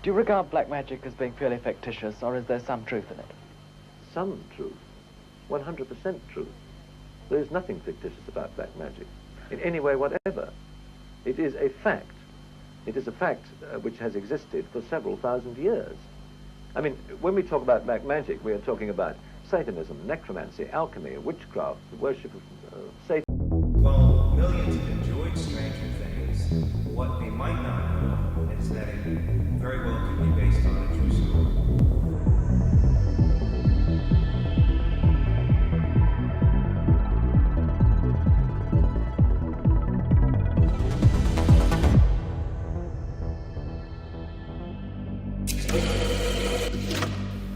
Do you regard black magic as being purely fictitious, or is there some truth in it? Some truth. 100% truth. There is nothing fictitious about black magic, in any way whatever. It is a fact. It is a fact which has existed for several thousand years. I mean, when we talk about black magic, we are talking about Satanism, necromancy, alchemy, witchcraft, the worship of Satan. While millions have enjoyed Stranger Things, what they might not know is that it very well could be based on a true story.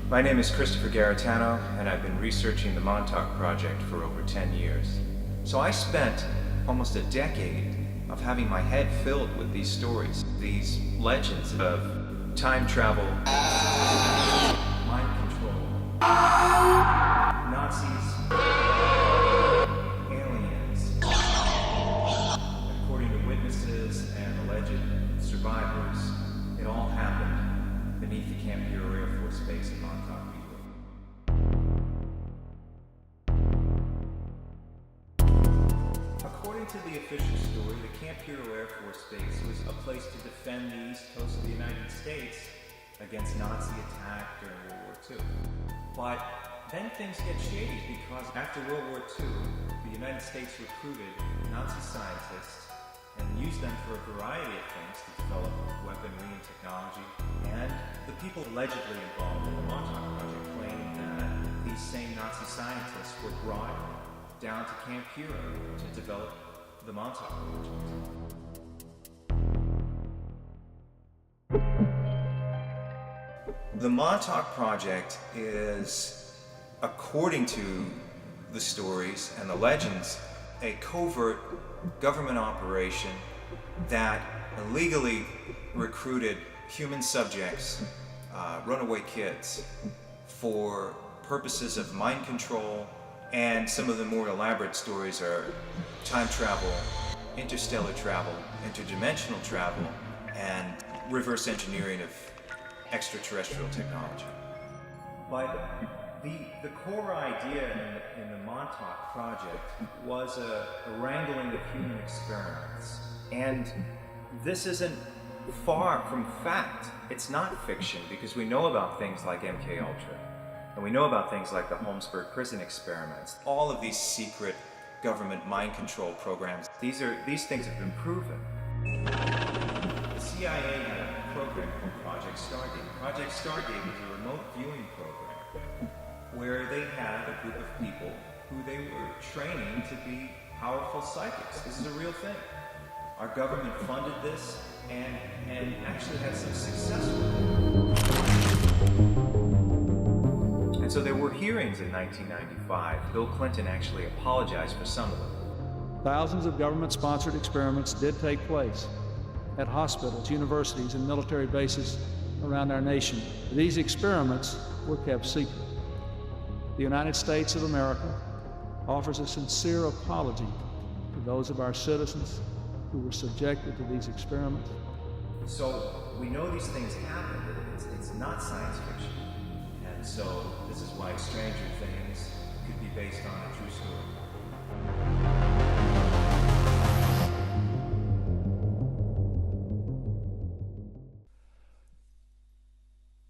My name is Christopher Garitano, and I've been researching the Montauk Project for over 10 years. So I spent almost a decade of having my head filled with these stories, these legends of time travel, mind control, Nazis, aliens. According to witnesses and alleged survivors, it all happened beneath the Camp Hero Air Force Base in Montauk, New York. According to the official story, the Camp Hero Air Force Base was a place to defend the east coast of the United States against Nazi attack during World War II. But then things get shady because after World War II, the United States recruited Nazi scientists and used them for a variety of things to develop weaponry and technology. And the people allegedly involved in the Montauk Project claim that these same Nazi scientists were brought down to Camp Hero to develop the Montauk Project. The Montauk Project is, according to the stories and the legends, a covert government operation that illegally recruited human subjects, runaway kids, for purposes of mind control, and some of the more elaborate stories are time travel, interstellar travel, interdimensional travel, and reverse engineering of extraterrestrial technology. But the core idea in the Montauk Project was a wrangling of human experiments. And this isn't far from fact. It's not fiction, because we know about things like MKUltra, and we know about things like the Holmesburg prison experiments. All of these secret government mind control programs, these things have been proven. The CIA had a program called Project Stargate. Project Stargate was a remote viewing program where they had a group of people who they were training to be powerful psychics. This is a real thing. Our government funded this and actually had some success with it. And so there were hearings in 1995. Bill Clinton actually apologized for some of them. Thousands of government-sponsored experiments did take place at hospitals, universities, and military bases around our nation. These experiments were kept secret. The United States of America offers a sincere apology to those of our citizens who were subjected to these experiments. So we know these things happen. It's not science fiction. And so this is why Stranger Things could be based on a true story.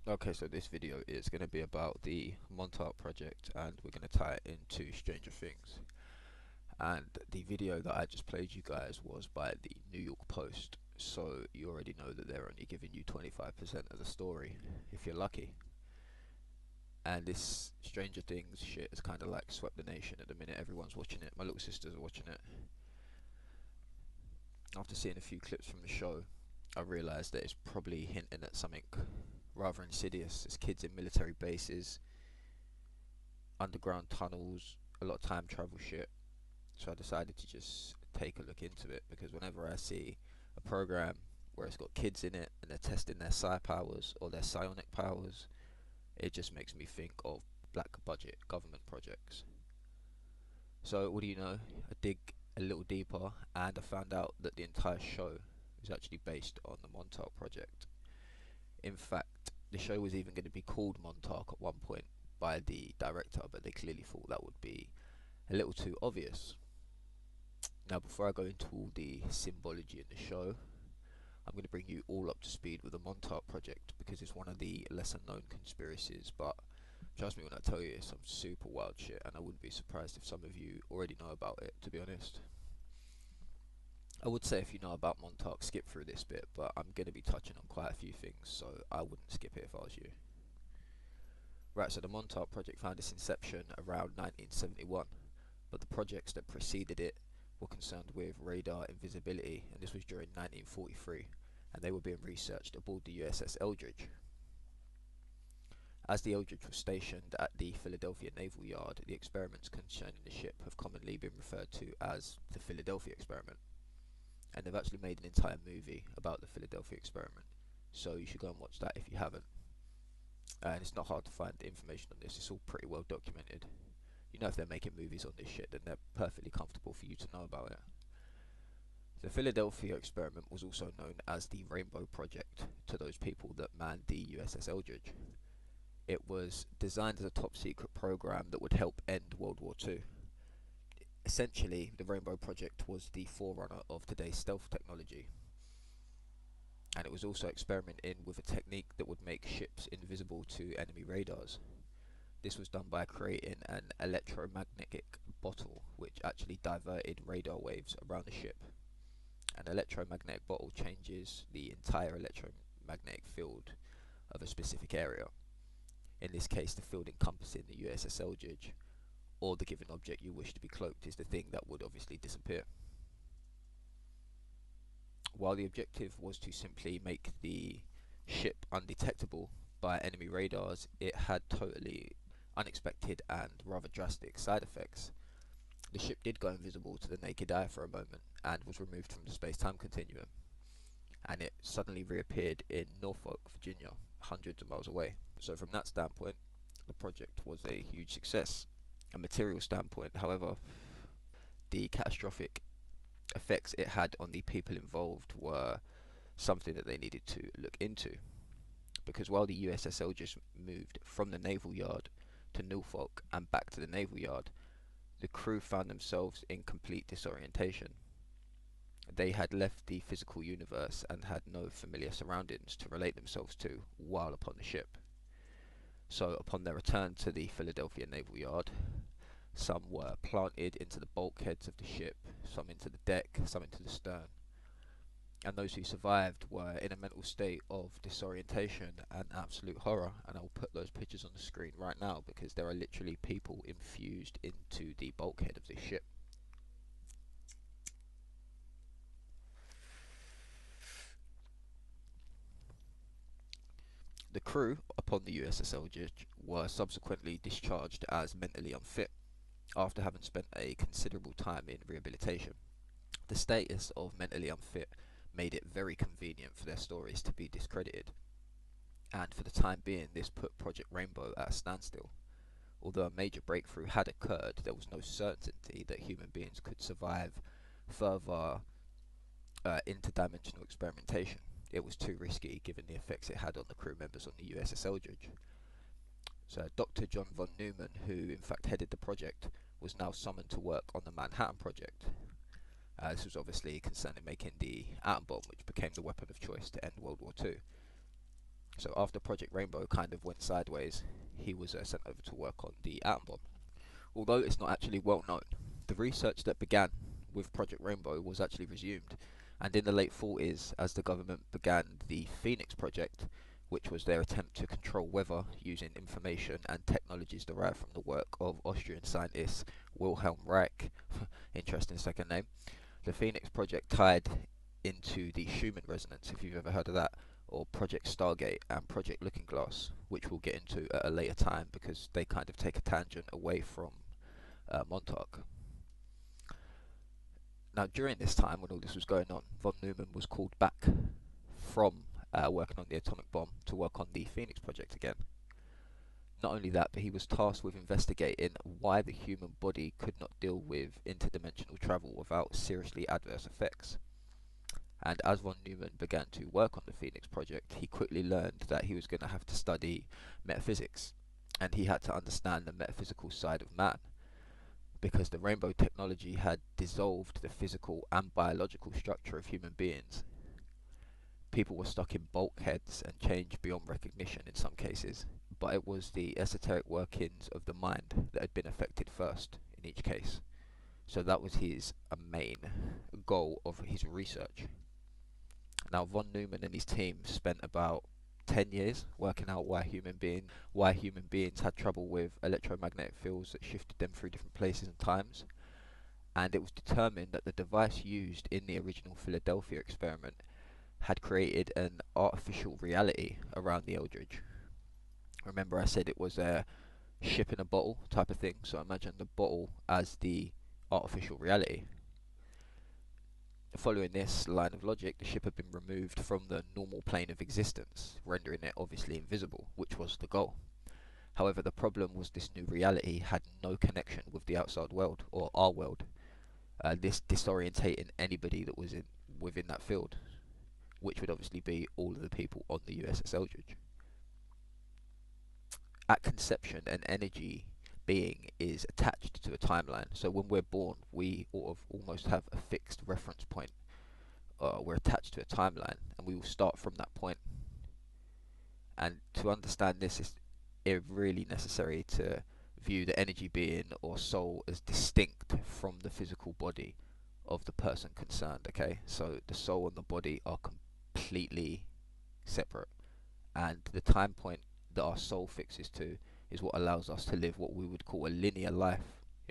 Okay, so this video is going to be about the Montauk Project, and we're going to tie it into Stranger Things. And the video that I just played you guys was by the New York Post, so you already know that they're only giving you 25% of the story, if you're lucky. And this Stranger Things shit has kind of like swept the nation at the minute. Everyone's watching it. My little sisters are watching it. After seeing a few clips from the show, I realised that it's probably hinting at something rather insidious. It's kids in military bases, underground tunnels, a lot of time travel shit. So I decided to just take a look into it, because whenever I see a program where it's got kids in it and they're testing their psi powers or their psionic powers, it just makes me think of black budget government projects. So what do you know, I dig a little deeper and I found out that the entire show is actually based on the Montauk Project. In fact, the show was even going to be called Montauk at one point by the director, but they clearly thought that would be a little too obvious. Now, before I go into all the symbology in the show, I'm going to bring you all up to speed with the Montauk Project, because it's one of the lesser known conspiracies, but trust me when I tell you it's some super wild shit, and I wouldn't be surprised if some of you already know about it, to be honest. I would say if you know about Montauk, skip through this bit, but I'm going to be touching on quite a few things, so I wouldn't skip it if I was you. Right, so the Montauk Project found its inception around 1971, but the projects that preceded it were concerned with radar invisibility, and this was during 1943, and they were being researched aboard the USS Eldridge. As the Eldridge was stationed at the Philadelphia Naval Yard, the experiments concerning the ship have commonly been referred to as the Philadelphia Experiment. And they've actually made an entire movie about the Philadelphia Experiment, so you should go and watch that if you haven't. And it's not hard to find information on this, it's all pretty well documented. You know, if they're making movies on this shit, then they're perfectly comfortable for you to know about it. The Philadelphia Experiment was also known as the Rainbow Project to those people that manned the USS Eldridge. It was designed as a top secret program that would help end World War II. Essentially, the Rainbow Project was the forerunner of today's stealth technology, and it was also experimenting with a technique that would make ships invisible to enemy radars. This was done by creating an electromagnetic bottle which actually diverted radar waves around the ship. An electromagnetic bottle changes the entire electromagnetic field of a specific area. In this case, the field encompassing the USS Eldridge, or the given object you wish to be cloaked, is the thing that would obviously disappear. While the objective was to simply make the ship undetectable by enemy radars, it had totally unexpected and rather drastic side effects. The ship did go invisible to the naked eye for a moment and was removed from the space-time continuum, and it suddenly reappeared in Norfolk, Virginia, hundreds of miles away. So from that standpoint, the project was a huge success. A material standpoint, however, the catastrophic effects it had on the people involved were something that they needed to look into, because while the USS Eldridge moved from the naval yard to Norfolk and back to the naval yard, the crew found themselves in complete disorientation. They had left the physical universe and had no familiar surroundings to relate themselves to while upon the ship. So upon their return to the Philadelphia Naval Yard, some were planted into the bulkheads of the ship, some into the deck, some into the stern. And those who survived were in a mental state of disorientation and absolute horror. And I'll put those pictures on the screen right now, because there are literally people infused into the bulkhead of this ship. The crew upon the USS Eldridge were subsequently discharged as mentally unfit, after having spent a considerable time in rehabilitation. The status of mentally unfit made it very convenient for their stories to be discredited, and for the time being this put Project Rainbow at a standstill. Although a major breakthrough had occurred, there was no certainty that human beings could survive further interdimensional experimentation. It was too risky given the effects it had on the crew members on the USS Eldridge. So Dr. John von Neumann, who in fact headed the project, was now summoned to work on the Manhattan Project. This was obviously concerning making the atom bomb, which became the weapon of choice to end World War II. So after Project Rainbow kind of went sideways, he was sent over to work on the atom bomb. Although it's not actually well known, the research that began with Project Rainbow was actually resumed, and in the late 40s, as the government began the Phoenix Project, which was their attempt to control weather using information and technologies derived from the work of Austrian scientist Wilhelm Reich, interesting second name. The Phoenix Project tied into the Schumann resonance, if you've ever heard of that, or Project Stargate and Project Looking Glass, which we'll get into at a later time because they kind of take a tangent away from Montauk. Now during this time, when all this was going on, von Neumann was called back from working on the atomic bomb to work on the Phoenix Project again. Not only that, but he was tasked with investigating why the human body could not deal with interdimensional travel without seriously adverse effects. And as von Neumann began to work on the Phoenix Project, he quickly learned that he was going to have to study metaphysics, and he had to understand the metaphysical side of man, because the rainbow technology had dissolved the physical and biological structure of human beings. People were stuck in bulkheads and changed beyond recognition in some cases, but it was the esoteric workings of the mind that had been affected first in each case. So that was his main goal of his research. Now, von Neumann and his team spent about 10 years working out why human beings had trouble with electromagnetic fields that shifted them through different places and times. And it was determined that the device used in the original Philadelphia experiment had created an artificial reality around the Eldridge. Remember, I said it was a ship in a bottle type of thing, so imagine the bottle as the artificial reality. Following this line of logic, the ship had been removed from the normal plane of existence, rendering it obviously invisible, which was the goal. However, the problem was this new reality had no connection with the outside world, or our world, this disorientating anybody that was within that field, which would obviously be all of the people on the USS Eldridge. At conception, an energy being is attached to a timeline. So when we're born, we almost have a fixed reference point. We're attached to a timeline, and we will start from that point. And to understand this, it's really necessary to view the energy being or soul as distinct from the physical body of the person concerned. Okay, so the soul and the body are completely separate, and the time point that our soul fixes to is what allows us to live what we would call a linear life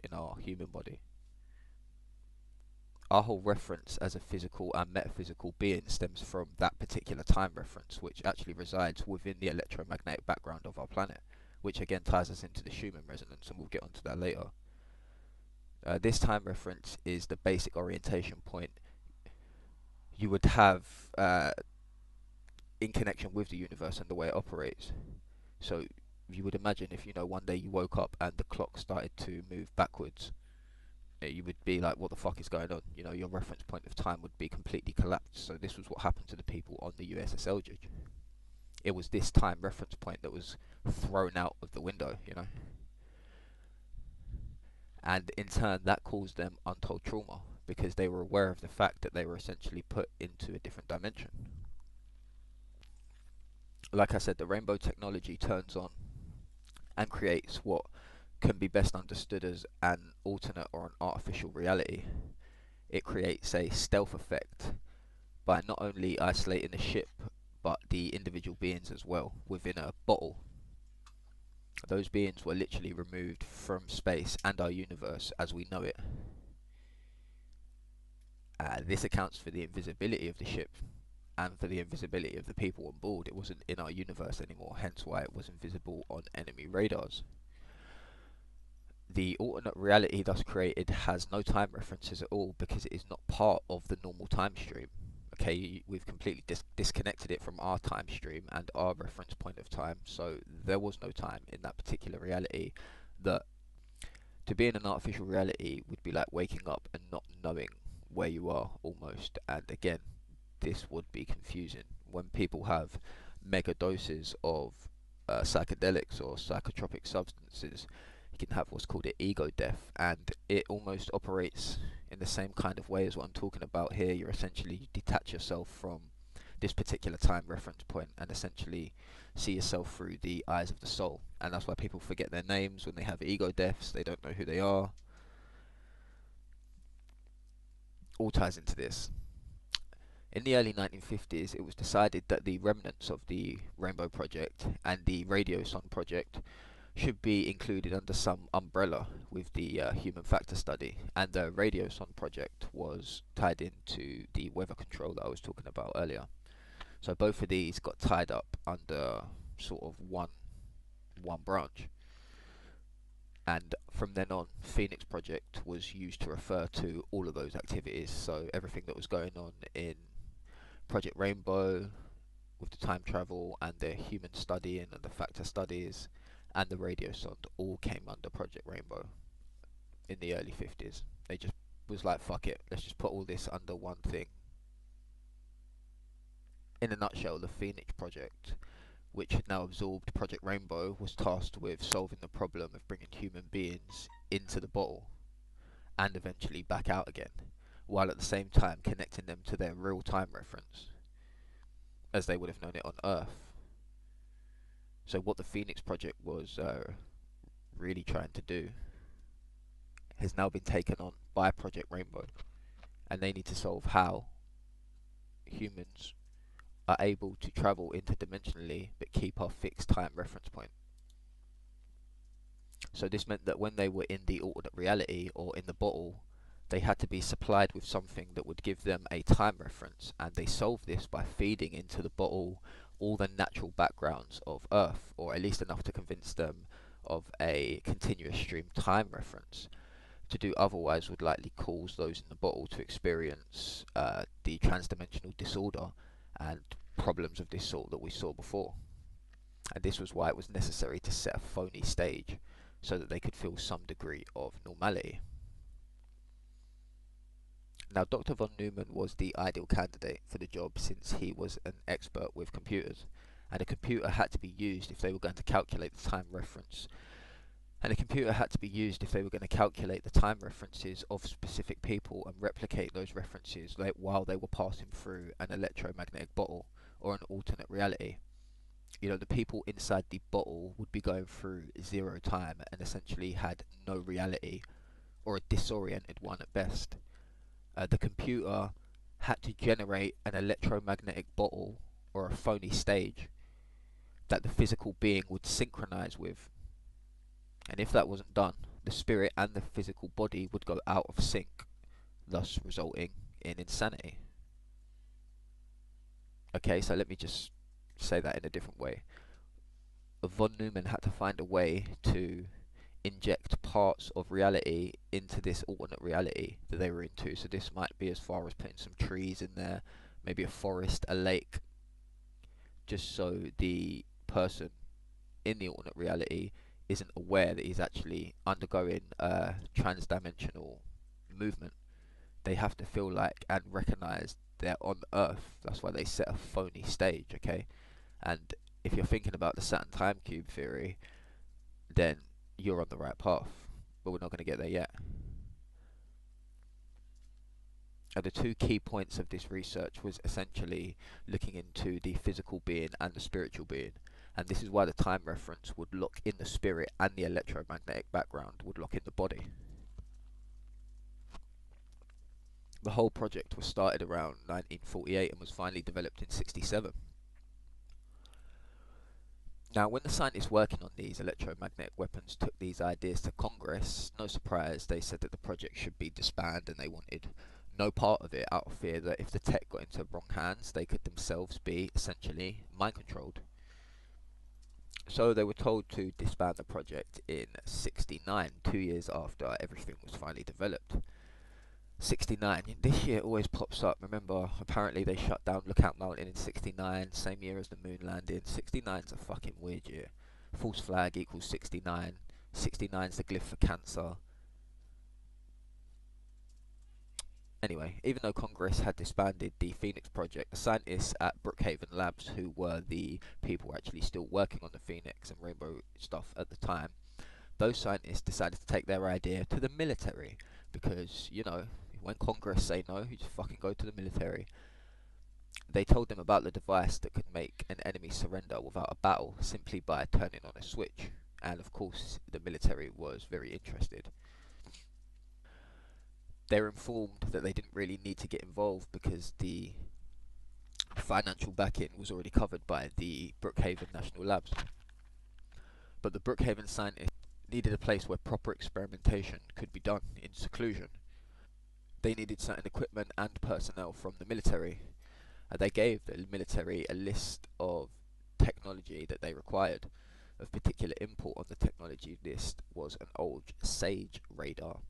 in our human body. Our whole reference as a physical and metaphysical being stems from that particular time reference, which actually resides within the electromagnetic background of our planet, which again ties us into the Schumann resonance, and we'll get onto that later. This time reference is the basic orientation point you would have in connection with the universe and the way it operates. So you would imagine if, one day you woke up and the clock started to move backwards, you would be like, what the fuck is going on? Your reference point of time would be completely collapsed. So this was what happened to the people on the USS Eldridge. It was this time reference point that was thrown out of the window, And in turn, that caused them untold trauma, because they were aware of the fact that they were essentially put into a different dimension. Like I said, the rainbow technology turns on and creates what can be best understood as an alternate or an artificial reality. It creates a stealth effect by not only isolating the ship, but the individual beings as well within a bottle. Those beings were literally removed from space and our universe as we know it. This accounts for the invisibility of the ship and for the invisibility of the people on board. It wasn't in our universe anymore, hence why it was invisible on enemy radars. The alternate reality thus created has no time references at all, because it is not part of the normal time stream. Okay, we've completely disconnected it from our time stream and our reference point of time, so there was no time in that particular reality. That to be in an artificial reality would be like waking up and not knowing where you are almost, and again, this would be confusing. When people have mega doses of psychedelics or psychotropic substances, you can have what's called an ego death, and it almost operates in the same kind of way as what I'm talking about here. You're essentially detach yourself from this particular time reference point and essentially see yourself through the eyes of the soul, and that's why people forget their names when they have ego deaths. They don't know who they are. All ties into this. In the early 1950s, it was decided that the remnants of the Rainbow Project and the Radioson Project should be included under some umbrella with the human factor study, and the Radioson Project was tied into the weather control that I was talking about earlier. So both of these got tied up under sort of one branch, and from then on, Phoenix Project was used to refer to all of those activities. So everything that was going on in Project Rainbow with the time travel and the human studying and the factor studies and the radio sonde all came under Project Rainbow in the early 50s. They just was like, fuck it, let's just put all this under one thing. In a nutshell, the Phoenix Project, which had now absorbed Project Rainbow, was tasked with solving the problem of bringing human beings into the bottle and eventually back out again, while at the same time connecting them to their real-time reference, as they would have known it on Earth. So what the Phoenix Project was really trying to do has now been taken on by Project Rainbow, and they need to solve how humans are able to travel interdimensionally but keep our fixed time reference point. So this meant that when they were in the alternate reality or in the bottle, they had to be supplied with something that would give them a time reference, and they solved this by feeding into the bottle all the natural backgrounds of Earth, or at least enough to convince them of a continuous stream time reference. To do otherwise would likely cause those in the bottle to experience the transdimensional disorder and problems of this sort that we saw before. And this was why it was necessary to set a phony stage so that they could feel some degree of normality. Now, Dr. von Neumann was the ideal candidate for the job since he was an expert with computers, and a computer had to be used if they were going to calculate the time reference. And a computer had to be used if they were going to calculate the time references of specific people and replicate those references while they were passing through an electromagnetic bottle or an alternate reality. You know, the people inside the bottle would be going through zero time and essentially had no reality, or a disoriented one at best. The computer had to generate an electromagnetic bottle or a phony stage that the physical being would synchronize with. And if that wasn't done, the spirit and the physical body would go out of sync, thus resulting in insanity. Okay, so let me just say that in a different way. Von Neumann had to find a way to inject parts of reality into this alternate reality that they were into. So this might be as far as putting some trees in there, maybe a forest, a lake, just so the person in the alternate reality isn't aware that he's actually undergoing a transdimensional movement. They have to feel like and recognize they're on Earth. That's why they set a phony stage, okay? And if you're thinking about the Saturn time cube theory, then you're on the right path, but we're not going to get there yet. The two key points of this research was essentially looking into the physical being and the spiritual being, and this is why the time reference would lock in the spirit and the electromagnetic background would lock in the body. The whole project was started around 1948 and was finally developed in 1967. Now, when the scientists working on these electromagnetic weapons took these ideas to Congress, no surprise, they said that the project should be disbanded and they wanted no part of it out of fear that if the tech got into wrong hands, they could themselves be essentially mind controlled. So they were told to disband the project in 1969, 2 years after everything was finally developed. 1969, this year always pops up. Remember, apparently they shut down Lookout Mountain in 1969, same year as the moon landing. 1969's a fucking weird year. False flag equals 1969. 1969's the glyph for cancer. Anyway, even though Congress had disbanded the Phoenix Project, the scientists at Brookhaven Labs, who were the people actually still working on the Phoenix and Rainbow stuff at the time, those scientists decided to take their idea to the military because, you know, when Congress say no, you just fucking go to the military. They told them about the device that could make an enemy surrender without a battle simply by turning on a switch, and of course the military was very interested. They were informed that they didn't really need to get involved because the financial backing was already covered by the Brookhaven National Labs. But the Brookhaven scientists needed a place where proper experimentation could be done in seclusion. They needed certain equipment and personnel from the military. They gave the military a list of technology that they required. Of particular import on the technology list was an old SAGE radar.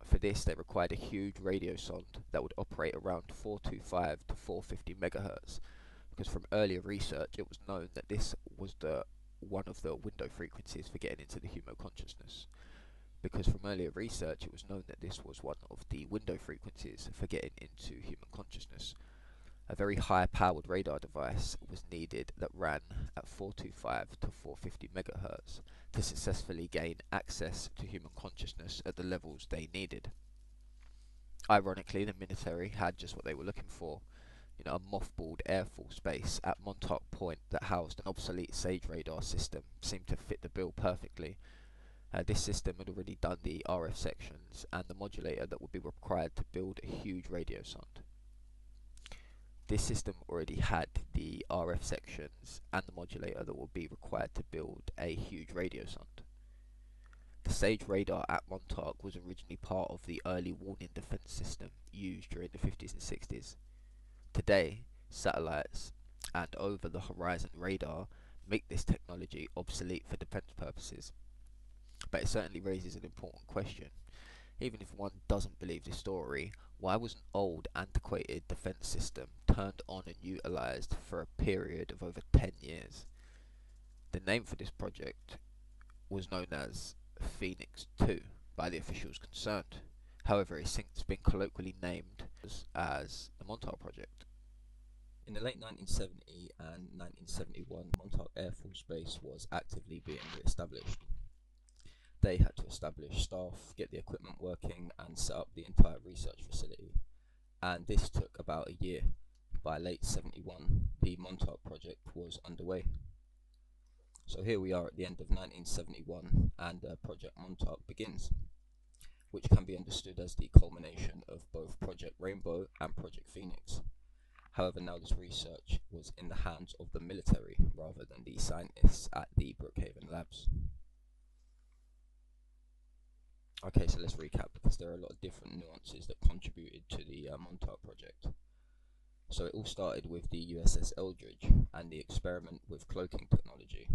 For this, they required a huge radio sonde that would operate around 425 to 450 megahertz, because from earlier research it was known that this was one of the window frequencies for getting into the human consciousness. Because from earlier research it was known that this was one of the window frequencies for getting into human consciousness. A very high-powered radar device was needed that ran at 425 to 450 megahertz to successfully gain access to human consciousness at the levels they needed. Ironically, the military had just what they were looking for. A mothballed Air Force base at Montauk Point that housed an obsolete Sage radar system seemed to fit the bill perfectly. This system had already done the RF sections and the modulator that would be required to build a huge radio sonde. This system already had the RF sections and the modulator that would be required to build a huge radio sonde. The Sage radar at Montauk was originally part of the early warning defense system used during the 50s and 60s. Today, satellites and over-the-horizon radar make this technology obsolete for defense purposes. But it certainly raises an important question. Even if one doesn't believe this story, why was an old, antiquated defense system turned on and utilized for a period of over 10 years? The name for this project was known as Phoenix 2 by the officials concerned. However, it's since been colloquially named as the Montauk Project. In the late 1970 and 1971, Montauk Air Force Base was actively being re-established. They had to establish staff, get the equipment working, and set up the entire research facility. And this took about a year. By late 71, the Montauk Project was underway. So here we are at the end of 1971, and Project Montauk begins, which can be understood as the culmination of both Project Rainbow and Project Phoenix. However, now this research was in the hands of the military rather than the scientists at the Brookhaven labs. Okay, so let's recap, because there are a lot of different nuances that contributed to the Montauk Project. So it all started with the USS Eldridge and the experiment with cloaking technology.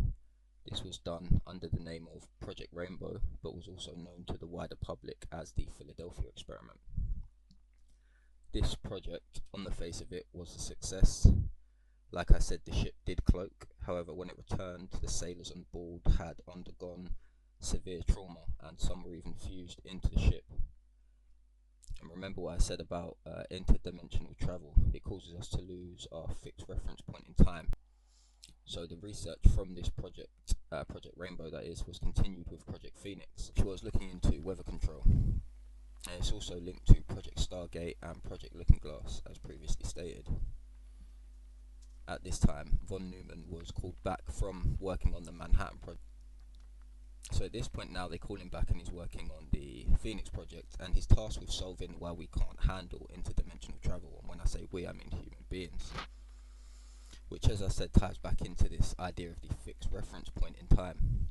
This was done under the name of Project Rainbow, but was also known to the wider public as the Philadelphia experiment. This project, on the face of it, was a success. Like I said, the ship did cloak. However, when it returned, the sailors on board had undergone severe trauma, and some were even fused into the ship. And remember what I said about interdimensional travel. It causes us to lose our fixed reference point in time. So the research from this project, Project Rainbow that is, was continued with Project Phoenix, which was looking into weather control. And it's also linked to Project Stargate and Project Looking Glass, as previously stated. At this time, von Neumann was called back from working on the Manhattan Project. So at this point now, they call him back and he's working on the Phoenix Project, and he's tasked with solving why we can't handle interdimensional travel. And when I say we, I mean human beings. Which, as I said, ties back into this idea of the fixed reference point in time.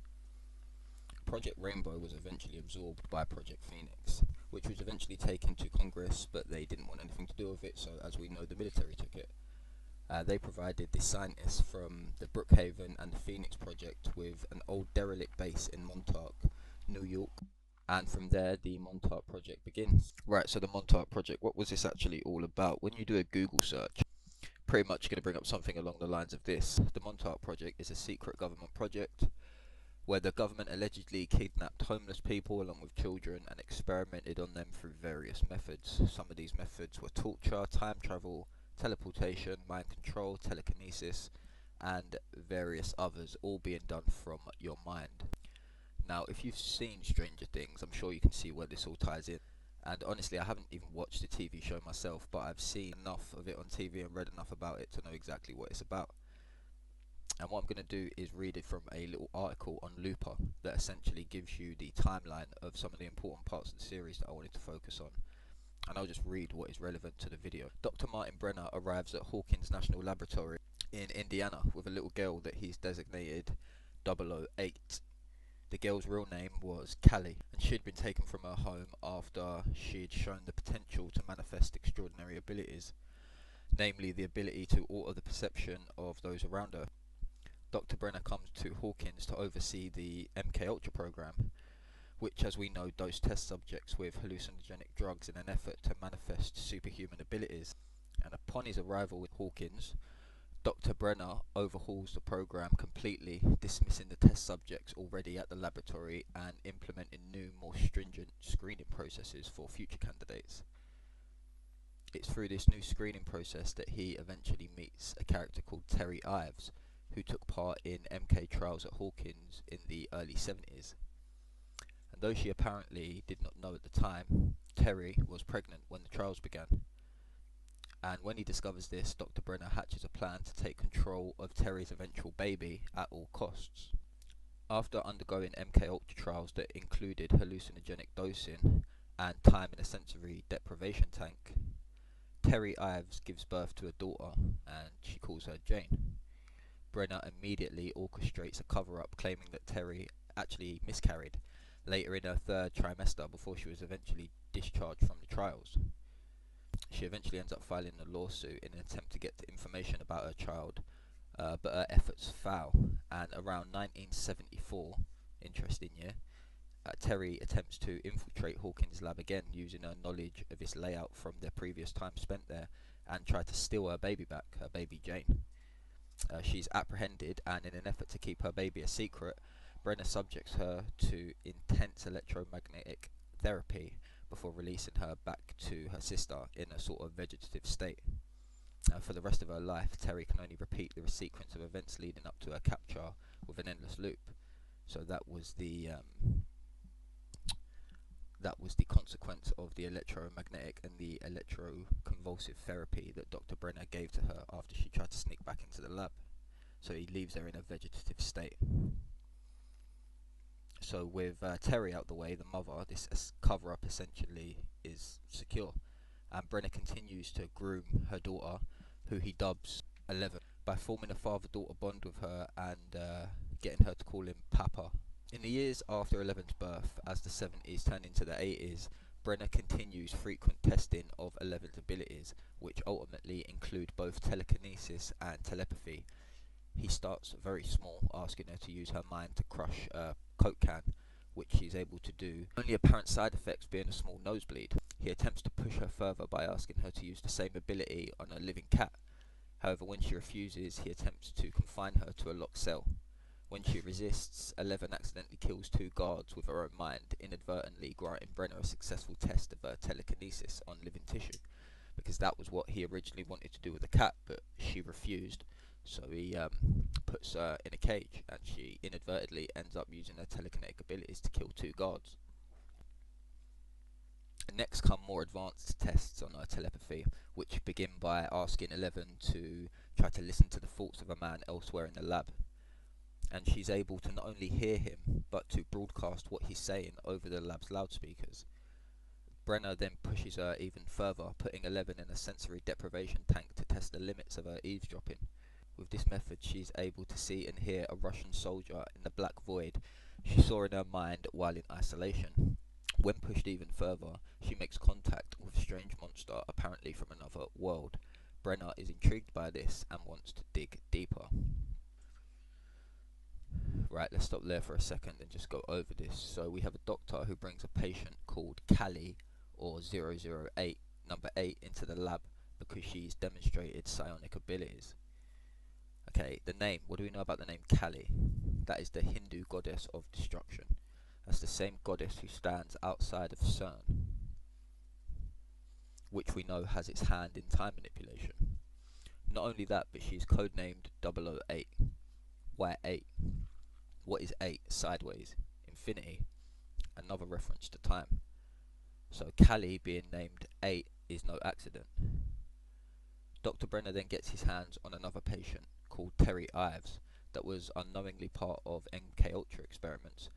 Project Rainbow was eventually absorbed by Project Phoenix, which was eventually taken to Congress, but they didn't want anything to do with it, so as we know, the military took it. They provided the scientists from the Brookhaven and the Phoenix Project with an old derelict base in Montauk, New York, and from there the Montauk Project begins. Right, so the Montauk Project, what was this actually all about? When you do a Google search, pretty much going to bring up something along the lines of this. The Montauk Project is a secret government project where the government allegedly kidnapped homeless people along with children and experimented on them through various methods. Some of these methods were torture, time travel, teleportation, mind control, telekinesis, and various others, all being done from your mind. Now, if you've seen Stranger Things, I'm sure you can see where this all ties in. And honestly, I haven't even watched the TV show myself, but I've seen enough of it on TV and read enough about it to know exactly what it's about. And what I'm going to do is read it from a little article on Looper that essentially gives you the timeline of some of the important parts of the series that I wanted to focus on. And I'll just read what is relevant to the video. Dr. Martin Brenner arrives at Hawkins National Laboratory in Indiana with a little girl that he's designated 008. The girl's real name was Callie, and she'd been taken from her home after she'd shown the potential to manifest extraordinary abilities, namely the ability to alter the perception of those around her. Dr. Brenner comes to Hawkins to oversee the MK Ultra program, which, as we know, dosed test subjects with hallucinogenic drugs in an effort to manifest superhuman abilities. And upon his arrival in Hawkins, Dr. Brenner overhauls the program completely, dismissing the test subjects already at the laboratory and implementing new, more stringent screening processes for future candidates. It's through this new screening process that he eventually meets a character called Terry Ives, who took part in MK trials at Hawkins in the early 70s. And though she apparently did not know at the time, Terry was pregnant when the trials began. And when he discovers this, Dr. Brenner hatches a plan to take control of Terry's eventual baby at all costs. After undergoing MK Ultra trials that included hallucinogenic dosing and time in a sensory deprivation tank, Terry Ives gives birth to a daughter, and she calls her Jane. Brenner immediately orchestrates a cover-up claiming that Terry actually miscarried later in her third trimester before she was eventually discharged from the trials. She eventually ends up filing a lawsuit in an attempt to get information about her child, but her efforts fail, and around 1974, interesting year, Terry attempts to infiltrate Hawkins' lab again using her knowledge of its layout from their previous time spent there, and try to steal her baby back, her baby Jane. She's apprehended, and in an effort to keep her baby a secret, Brenner subjects her to intense electromagnetic therapy before releasing her back to her sister in a sort of vegetative state. For the rest of her life, Terry can only repeat the sequence of events leading up to her capture with an endless loop. So that was the consequence of the electromagnetic and the electroconvulsive therapy that Dr. Brenner gave to her after she tried to sneak back into the lab. So he leaves her in a vegetative state. So with Terry out the way, the mother, this cover-up essentially is secure. And Brenner continues to groom her daughter, who he dubs 11, by forming a father-daughter bond with her and getting her to call him Papa. In the years after 11's birth, as the 70s turn into the 80s, Brenner continues frequent testing of 11's abilities, which ultimately include both telekinesis and telepathy. He starts very small, asking her to use her mind to crush a Coke can, which she's able to do, only apparent side effects being a small nosebleed. He attempts to push her further by asking her to use the same ability on a living cat. However, when she refuses, he attempts to confine her to a locked cell. When she resists, 11 accidentally kills 2 guards with her own mind, inadvertently granting Brenner a successful test of her telekinesis on living tissue, because that was what he originally wanted to do with the cat, but she refused. So he puts her in a cage, and she inadvertently ends up using her telekinetic abilities to kill 2 guards. Next come more advanced tests on her telepathy, which begin by asking 11 to try to listen to the thoughts of a man elsewhere in the lab. And she's able to not only hear him, but to broadcast what he's saying over the lab's loudspeakers. Brenner then pushes her even further, putting 11 in a sensory deprivation tank to test the limits of her eavesdropping. With this method, she's able to see and hear a Russian soldier in the black void she saw in her mind while in isolation. When pushed even further, she makes contact with a strange monster apparently from another world. Brenner is intrigued by this and wants to dig deeper. Right, let's stop there for a second and just go over this. So we have a doctor who brings a patient called Callie, or 008, number 8, into the lab because she's demonstrated psionic abilities. Okay, the name. What do we know about the name Kali? That is the Hindu goddess of destruction. That's the same goddess who stands outside of CERN, which we know has its hand in time manipulation. Not only that, but she's codenamed 008. Why 8? What is 8? Sideways. Infinity. Another reference to time. So Kali being named 8 is no accident. Dr. Brenner then gets his hands on another patient called Terry Ives that was unknowingly part of MK Ultra experiments.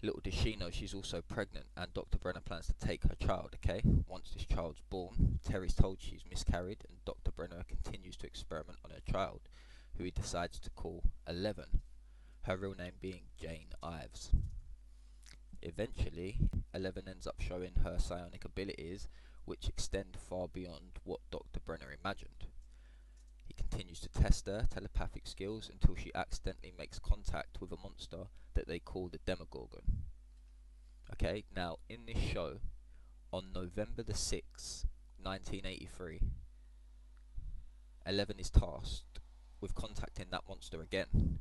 Little does she know she's also pregnant, and Dr. Brenner plans to take her child, okay? Once this child's born, Terry's told she's miscarried, and Dr. Brenner continues to experiment on her child, who he decides to call 11, her real name being Jane Ives. Eventually, 11 ends up showing her psionic abilities, which extend far beyond what Dr. Brenner imagined. He continues to test her telepathic skills until she accidentally makes contact with a monster that they call the Demogorgon. Okay, now in this show, on November the 6th, 1983, 11 is tasked with contacting that monster again.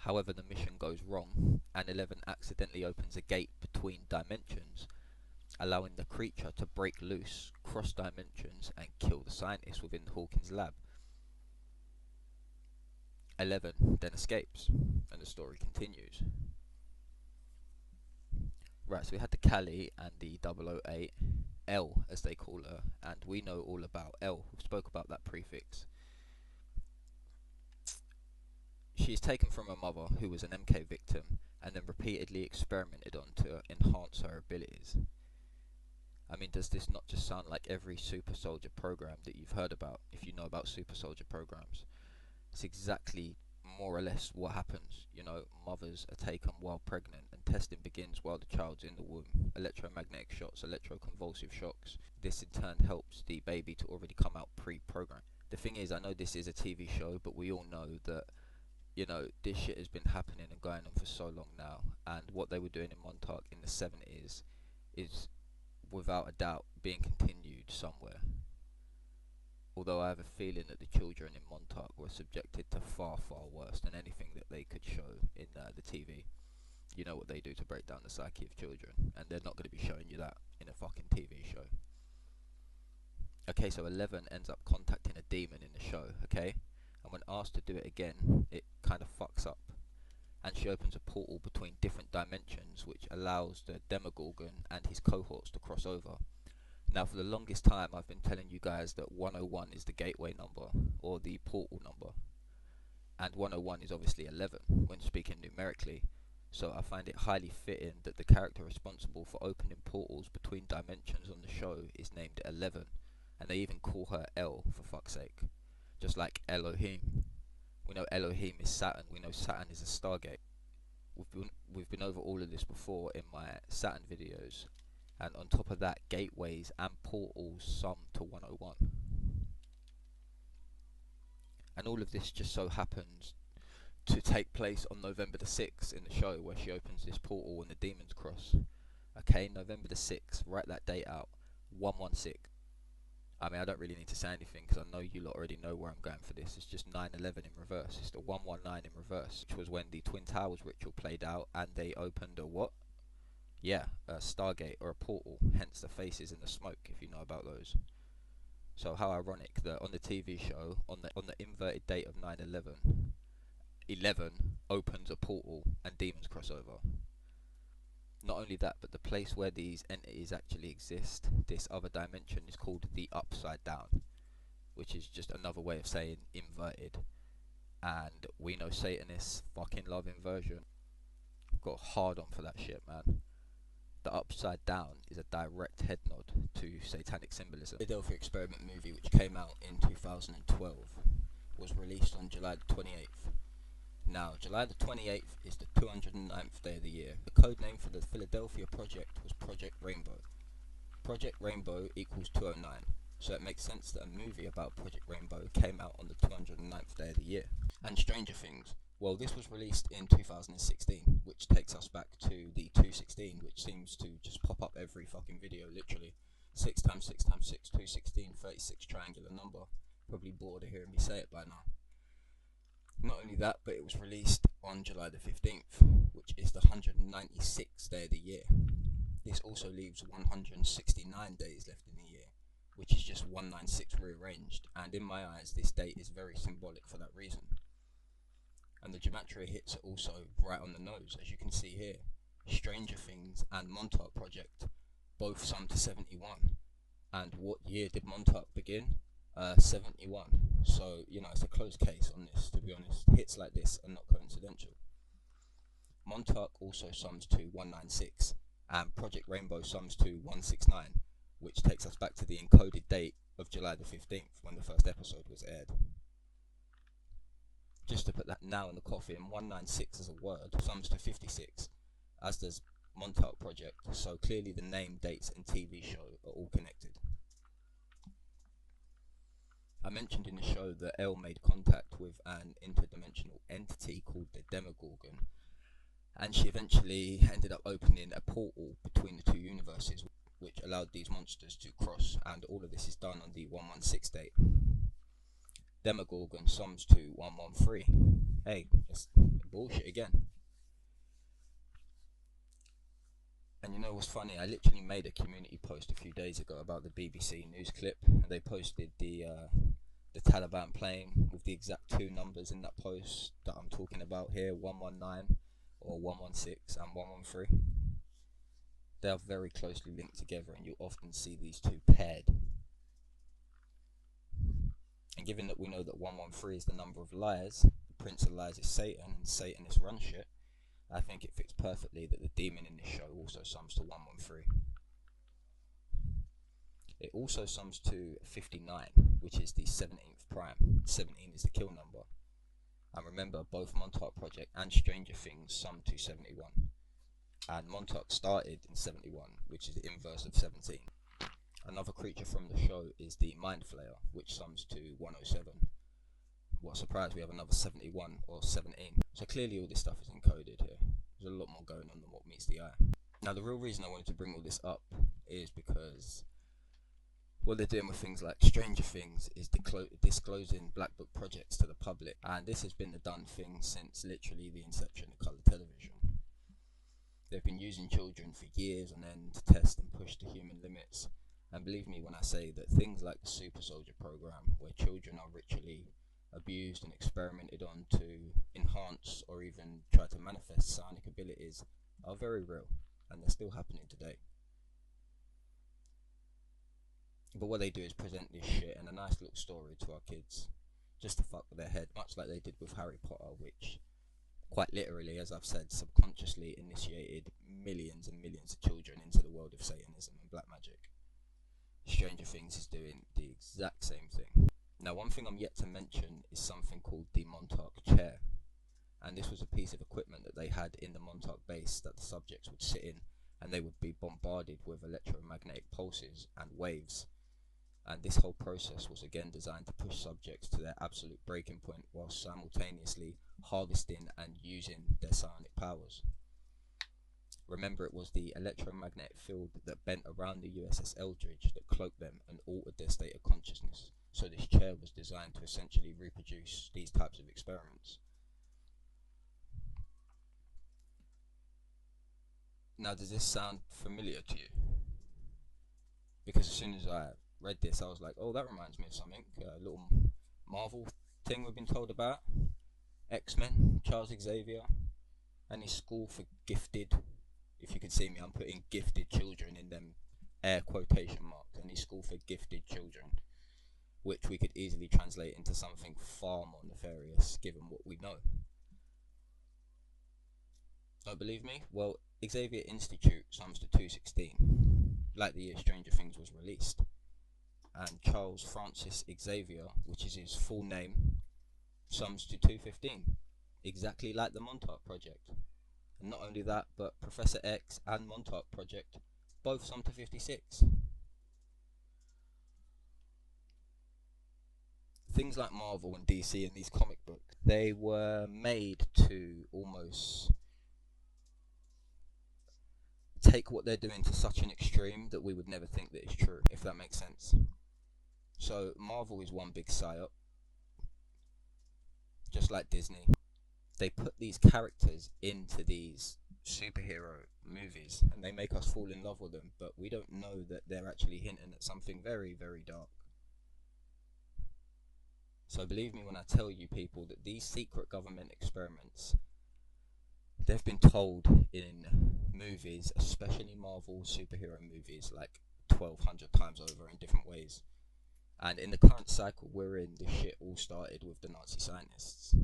However, the mission goes wrong, and 11 accidentally opens a gate between dimensions, allowing the creature to break loose, cross dimensions, and kill the scientists within the Hawkins lab. 11 then escapes, and the story continues. Right, so we had the Callie and the 008, L as they call her, and we know all about L. We spoke about that prefix. She is taken from her mother, who was an MK victim, and then repeatedly experimented on to enhance her abilities. I mean, does this not just sound like every super soldier program that you've heard about, if you know about super soldier programs? It's exactly more or less what happens. You know, mothers are taken while pregnant, and testing begins while the child's in the womb. Electromagnetic shocks, electroconvulsive shocks. This in turn helps the baby to already come out pre-programmed. The thing is, I know this is a TV show, but we all know that, you know, this shit has been happening and going on for so long now, and what they were doing in Montauk in the 70s is without a doubt being continued somewhere. Although I have a feeling that the children in Montauk were subjected to far, far worse than anything that they could show in the TV. You know what they do to break down the psyche of children, and they're not going to be showing you that in a fucking TV show. Okay, so 11 ends up contacting a demon in the show, okay? And when asked to do it again, it kind of fucks up. And she opens a portal between different dimensions, which allows the Demogorgon and his cohorts to cross over. Now, for the longest time, I've been telling you guys that 101 is the gateway number, or the portal number. And 101 is obviously 11, when speaking numerically. So I find it highly fitting that the character responsible for opening portals between dimensions on the show is named 11. And they even call her El, for fuck's sake. Just like Elohim. We know Elohim is Saturn, we know Saturn is a stargate. We've been over all of this before in my Saturn videos. And on top of that, gateways and portals sum to 101. And all of this just so happens to take place on November the 6th in the show, where she opens this portal and the demons cross. Okay, November the 6th, write that date out, 116. I mean, I don't really need to say anything because I know you lot already know where I'm going for this. It's just 9/11 in reverse. It's the 119 in reverse, which was when the Twin Towers ritual played out and they opened a what? Yeah, a Stargate or a portal, hence the faces and the smoke, if you know about those. So how ironic that on the TV show, on the inverted date of 9/11, 11 opens a portal and demons cross over. Not only that, but the place where these entities actually exist, this other dimension, is called the Upside Down, which is just another way of saying inverted. And we know Satanists fucking love inversion. Got hard on for that shit, man. The Upside Down is a direct head nod to satanic symbolism. The Philadelphia Experiment movie, which came out in 2012, was released on July the 28th. Now, July the 28th is the 209th day of the year. The code name for the Philadelphia Project was Project Rainbow. Project Rainbow equals 209, so it makes sense that a movie about Project Rainbow came out on the 209th day of the year. And Stranger Things, well, this was released in 2016, which takes us back to the 216, which seems to just pop up every fucking video, literally. 6 times 6 times 6, 216, 36 triangular number. Probably bored of hearing me say it by now. Not only that, but it was released on July the 15th, which is the 196th day of the year. This also leaves 169 days left in the year, which is just 196 rearranged, and in my eyes this date is very symbolic for that reason. And the gematria hits are also right on the nose, as you can see here. Stranger Things and Montauk Project both sum to 71. And what year did Montauk begin? 71. So, you know, it's a close case on this, to be honest. Hits like this are not coincidental. Montauk also sums to 196, and Project Rainbow sums to 169, which takes us back to the encoded date of July the 15th, when the first episode was aired. Just to put that now in the coffee, and 196 as a word sums to 56, as does Montauk Project, so clearly the name, dates and TV show are all connected. I mentioned in the show that Elle made contact with an interdimensional entity called the Demogorgon, and she eventually ended up opening a portal between the two universes, which allowed these monsters to cross, and all of this is done on the 116 date. Demogorgon sums to 113. Hey, it's bullshit again. And you know what's funny? I literally made a community post a few days ago about the BBC news clip, and they posted the Taliban plane with the exact two numbers in that post that I'm talking about here, 119 or 116 and 113. They are very closely linked together, and you often see these two paired. And given that we know that 113 is the number of liars, the prince of lies is Satan, and Satan is run shit, I think it fits perfectly that the demon in this show also sums to 113. It also sums to 59, which is the 17th prime. 17 is the kill number. And remember, both Montauk Project and Stranger Things sum to 71. And Montauk started in 71, which is the inverse of 17. Another creature from the show is the Mind Flayer, which sums to 107. What a surprise, we have another 71 or 17. So clearly all this stuff is encoded here. There's a lot more going on than what meets the eye. Now the real reason I wanted to bring all this up is because what they're doing with things like Stranger Things is disclosing black book projects to the public, and this has been the done thing since literally the inception of colour television. They've been using children for years on end to test and push the human limits. And believe me when I say that things like the Super Soldier program, where children are ritually abused and experimented on to enhance or even try to manifest psionic abilities, are very real, and they're still happening today. But what they do is present this shit in a nice little story to our kids, just to fuck with their head, much like they did with Harry Potter, which quite literally, as I've said, subconsciously initiated millions and millions of children into the world of Satanism and black magic. Stranger Things is doing the exact same thing. Now, one thing I'm yet to mention is something called the Montauk chair, and this was a piece of equipment that they had in the Montauk base that the subjects would sit in, and they would be bombarded with electromagnetic pulses and waves. And this whole process was again designed to push subjects to their absolute breaking point while simultaneously harvesting and using their psionic powers. Remember, it was the electromagnetic field that bent around the USS Eldridge that cloaked them and altered their state of consciousness. So this chair was designed to essentially reproduce these types of experiments. Now, does this sound familiar to you? Because as soon as I read this, I was like, oh, that reminds me of something, a little Marvel thing we've been told about. X-Men, Charles Xavier, and his school for gifted, if you can see me, I'm putting gifted children in them air quotation marks, and his school for gifted children, which we could easily translate into something far more nefarious given what we know. Don't believe me? Well, Xavier Institute sums to 216, like the year Stranger Things was released. And Charles Francis Xavier, which is his full name, sums to 215, exactly like the Montauk Project. And not only that, but Professor X and Montauk Project both sum to 56. Things like Marvel and DC and these comic books, they were made to almost take what they're doing to such an extreme that we would never think that it's true, if that makes sense. So Marvel is one big psyop, just like Disney. They put these characters into these superhero movies and they make us fall in love with them, but we don't know that they're actually hinting at something very, very dark. So believe me when I tell you, people, that these secret government experiments, they've been told in movies, especially Marvel superhero movies, like 1,200 times over in different ways. And in the current cycle we're in, this shit all started with the Nazi scientists.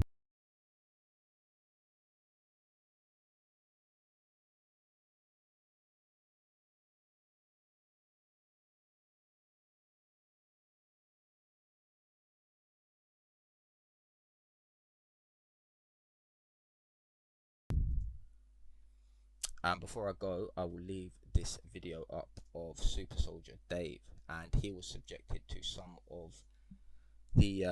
And before I go, I will leave this video up of Super Soldier Dave, and he was subjected to some of the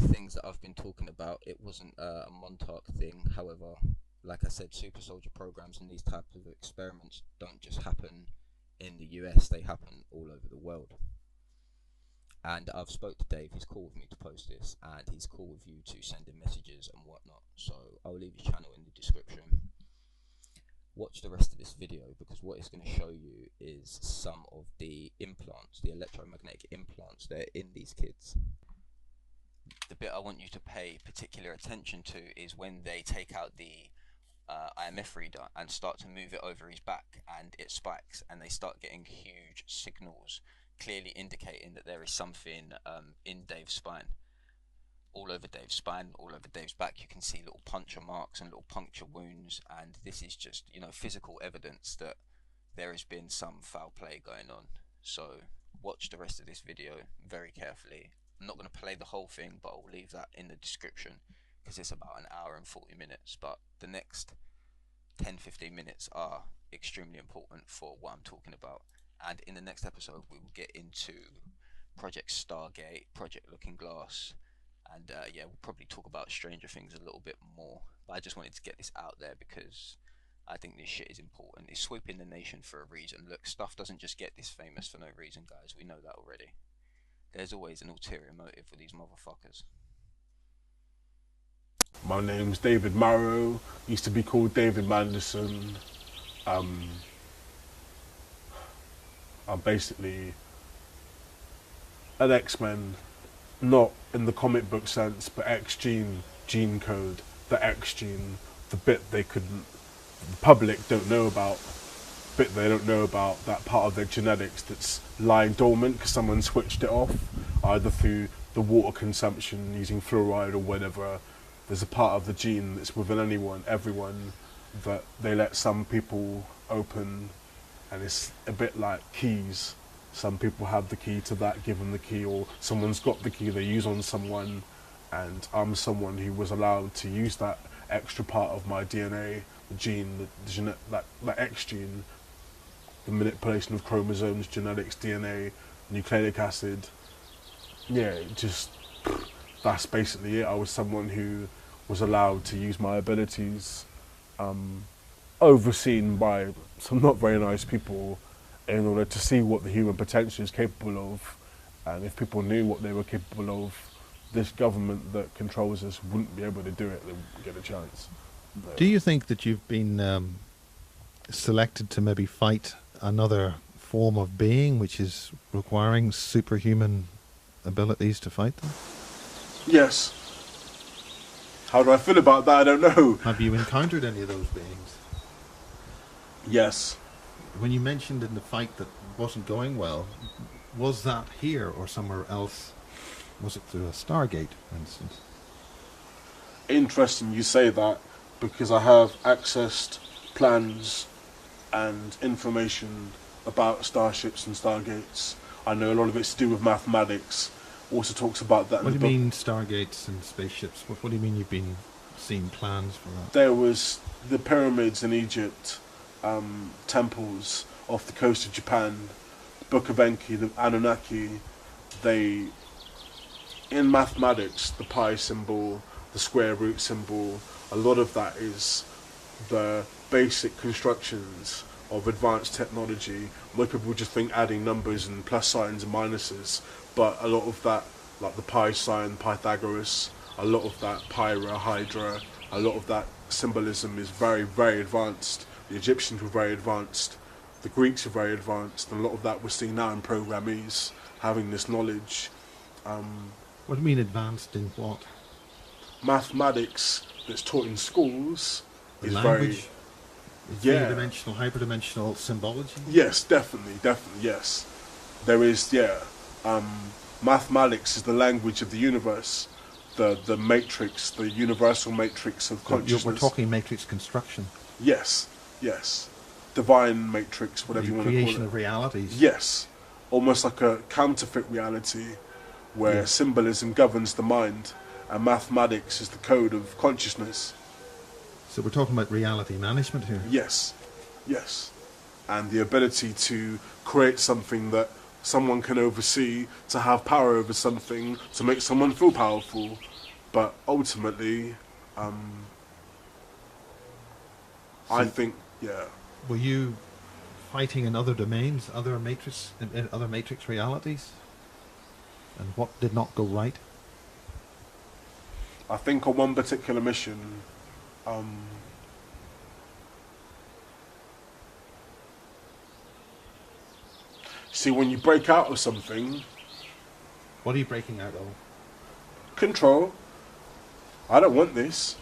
things that I've been talking about. It wasn't a Montauk thing, however, like I said, Super Soldier programs and these types of experiments don't just happen in the US, they happen all over the world. And I've spoke to Dave, he's cool with me to post this, and he's cool with you to send him messages and whatnot, so I'll leave his channel in the description. watch the rest of this video, because what it's going to show you is some of the implants, the electromagnetic implants that are in these kids. The bit I want you to pay particular attention to is when they take out the IMF reader and start to move it over his back, and it spikes, and they start getting huge signals, clearly indicating that there is something in Dave's spine. All over Dave's spine, all over Dave's back, you can see little puncture marks and little puncture wounds, and this is just, you know, physical evidence that there has been some foul play going on. So watch the rest of this video very carefully. I'm not going to play the whole thing, but I'll leave that in the description, because it's about an hour and 40 minutes, but the next 10-15 minutes are extremely important for what I'm talking about. And in the next episode we will get into Project Stargate, Project Looking Glass, and yeah, we'll probably talk about Stranger Things a little bit more, but I just wanted to get this out there because I think this shit is important. It's sweeping the nation for a reason. Look, stuff doesn't just get this famous for no reason, guys. We know that already. There's always an ulterior motive with these motherfuckers. My name's David Marrow, used to be called David Manderson. I'm basically an X-Men, not in the comic book sense, but X-gene, gene code, the X-gene, the bit the public don't know about, bit they don't know about, that part of their genetics that's lying dormant because someone switched it off, either through the water consumption, using fluoride or whatever. There's a part of the gene that's within everyone, that they let some people open, and it's a bit like keys. Some people have the key to that, give them the key, or someone's got the key they use on someone, and I'm someone who was allowed to use that extra part of my DNA, the gene, that X gene, the manipulation of chromosomes, genetics, DNA, nucleic acid. Yeah, that's basically it. I was someone who was allowed to use my abilities, overseen by some not very nice people, in order to see what the human potential is capable of. And if people knew what they were capable of, this government that controls us wouldn't be able to do it. They wouldn't get a chance. No. Do you think that you've been selected to maybe fight another form of being which is requiring superhuman abilities to fight them? Yes. How do I feel about that? I don't know. Have you encountered any of those beings? Yes. When you mentioned in the fight that wasn't going well, was that here or somewhere else? Was it through a Stargate, for instance? Interesting you say that, because I have accessed plans and information about starships and stargates. I know a lot of it's to do with mathematics. Also talks about that in the book. What do you mean stargates and spaceships? What do you mean you've been seeing plans for that? There was the pyramids in Egypt, temples off the coast of Japan, the Book of Enki, the Anunnaki. They, in mathematics, the pi symbol, the square root symbol, a lot of that is the basic constructions of advanced technology. Most people just think adding numbers and plus signs and minuses, but a lot of that, like the pi sign, Pythagoras, a lot of that Pyra, Hydra, a lot of that symbolism is very, very advanced. The Egyptians were very advanced, the Greeks are very advanced, and a lot of that we're seeing now in programmees, having this knowledge. What do you mean advanced in what? Mathematics that's taught in schools The is language? very... Three-dimensional, hyperdimensional symbology? Yes, definitely, yes. There is, mathematics is the language of the universe, the matrix, the universal matrix of consciousness. We're talking matrix construction. Yes. Divine matrix, whatever you want to call it. Creation of realities. Yes. Almost like a counterfeit reality where symbolism governs the mind and mathematics is the code of consciousness. So we're talking about reality management here? Yes. And the ability to create something that someone can oversee, to have power over something, to make someone feel powerful. But ultimately, I think, Were you fighting in other domains, other matrix realities? And what did not go right? I think on one particular mission, See, when you break out of something... What are you breaking out of? Control. I don't want this.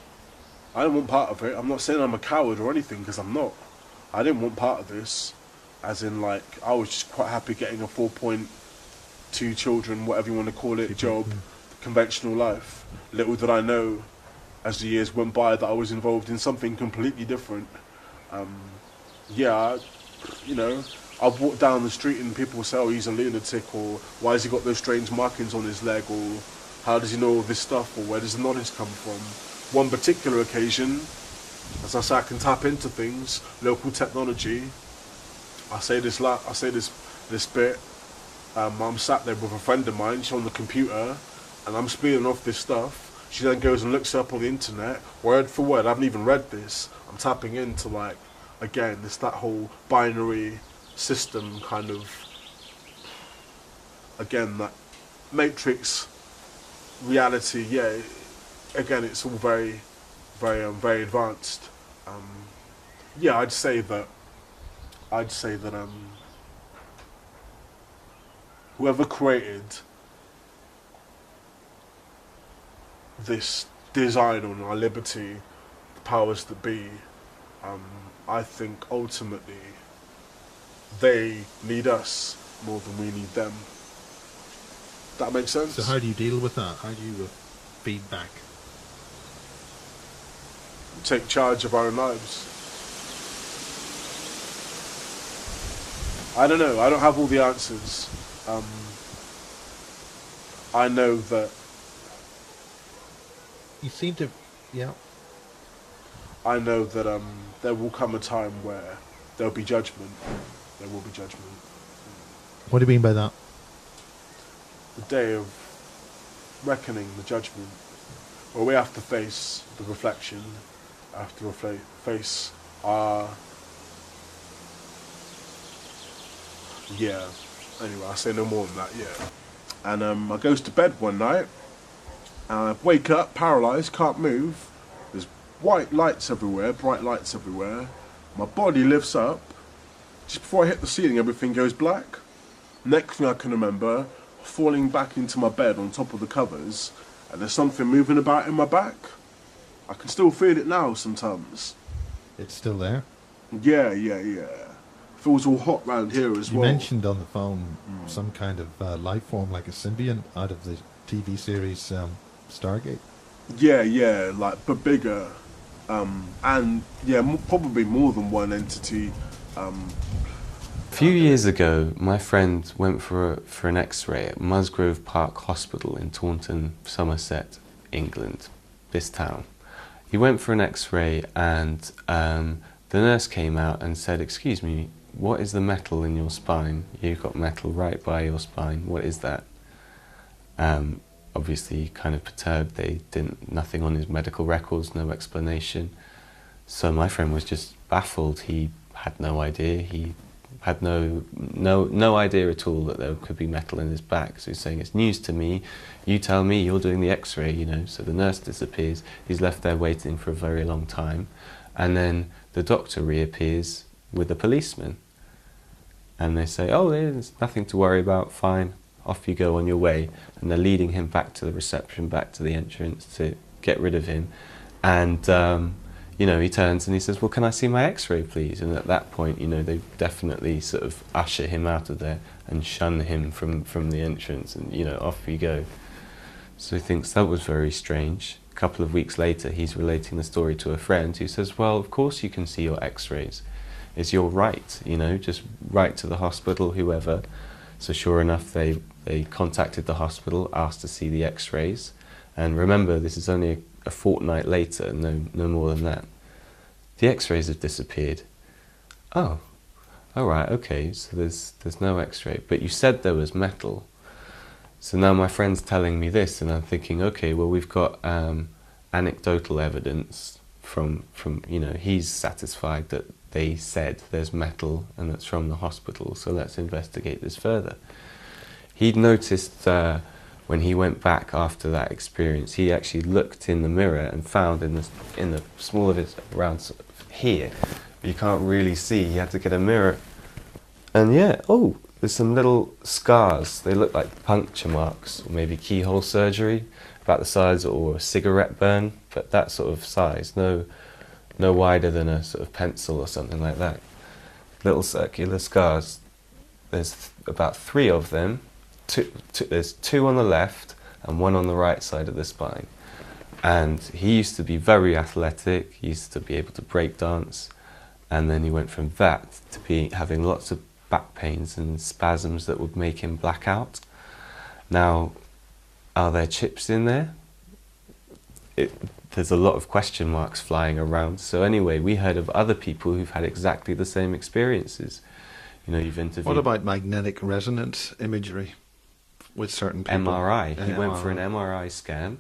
I don't want part of it. I'm not saying I'm a coward or anything, because I'm not. I didn't want part of this. As in, like, I was just quite happy getting a 4.2 children, whatever you want to call it, job, conventional life. Little did I know, as the years went by, that I was involved in something completely different. Yeah, you know, I've walked down the street and people say, oh, he's a lunatic, or why has he got those strange markings on his leg, or how does he know all this stuff, or where does the knowledge come from? One particular occasion, as I say, I can tap into things, local technology. I say this bit. I'm sat there with a friend of mine. She's on the computer, and I'm spilling off this stuff. She then goes and looks up on the internet, word for word. I haven't even read this. I'm tapping into, like, again, it's that whole binary system kind of, again, that matrix reality. Yeah, again, it's all very, very advanced. Yeah, I'd say that whoever created this design on our liberty, the powers that be, I think ultimately they need us more than we need them. That makes sense? So how do you deal with that? How do you feed back? Take charge of our own lives. I don't know. I don't have all the answers. I know that... You seem to... Yeah. I know that there will come a time where there'll be judgment. There will be judgment. What do you mean by that? The day of reckoning, the judgment, where we have to face the reflection, have to face our... Yeah. Anyway, I'll say no more than that, yeah. And I goes to bed one night, and I wake up, paralysed, can't move. There's white lights everywhere, bright lights everywhere. My body lifts up. Just before I hit the ceiling, everything goes black. Next thing I can remember, falling back into my bed on top of the covers, and there's something moving about in my back. I can still feel it now sometimes. It's still there? Yeah. Feels all hot round here as well. You mentioned on the phone some kind of life form, like a symbiont out of the TV series Stargate. Yeah, like, but bigger. And, yeah, probably more than one entity. A few years ago, my friend went for an X-ray at Musgrove Park Hospital in Taunton, Somerset, England, this town. He went for an X-ray, and the nurse came out and said, "Excuse me, what is the metal in your spine? You've got metal right by your spine. What is that?" Obviously, kind of perturbed. Nothing on his medical records, no explanation. So my friend was just baffled. He had no idea. He had no idea at all that there could be metal in his back. So he's saying, "It's news to me. You tell me. You're doing the X-ray, you know." So the nurse disappears. He's left there waiting for a very long time, and then the doctor reappears with a policeman. And they say, "Oh, there's nothing to worry about, fine, off you go on your way." And they're leading him back to the reception, back to the entrance to get rid of him. And, you know, he turns and he says, "Well, can I see my X-ray, please?" And at that point, you know, they definitely sort of usher him out of there and shun him from the entrance, and, you know, off you go. So he thinks that was very strange. A couple of weeks later, he's relating the story to a friend who says, "Well, of course you can see your X-rays. It's your right, you know, just write to the hospital, whoever." So sure enough, they contacted the hospital, asked to see the X-rays, and remember, this is only a fortnight later, no more than that. The X-rays have disappeared. "Oh, all right, okay, so there's no X-ray, but you said there was metal." So now my friend's telling me this, and I'm thinking, okay, well, we've got anecdotal evidence from you know, he's satisfied that they said there's metal and that's from the hospital, so let's investigate this further. He'd noticed when he went back after that experience, he actually looked in the mirror and found in the small of it around here, but you can't really see, he had to get a mirror. And yeah, oh, there's some little scars. They look like puncture marks, or maybe keyhole surgery, about the size or a cigarette burn, but that sort of size, no wider than a sort of pencil or something like that. Little circular scars. There's about 3 of them. There's 2 on the left and 1 on the right side of the spine. And he used to be very athletic. He used to be able to break dance, and then he went from that to having lots of back pains and spasms that would make him black out. Now, are there chips in there? There's a lot of question marks flying around. So anyway, we heard of other people who've had exactly the same experiences. You know, you've interviewed... What about magnetic resonance imagery with certain people? MRI. He went for an MRI scan,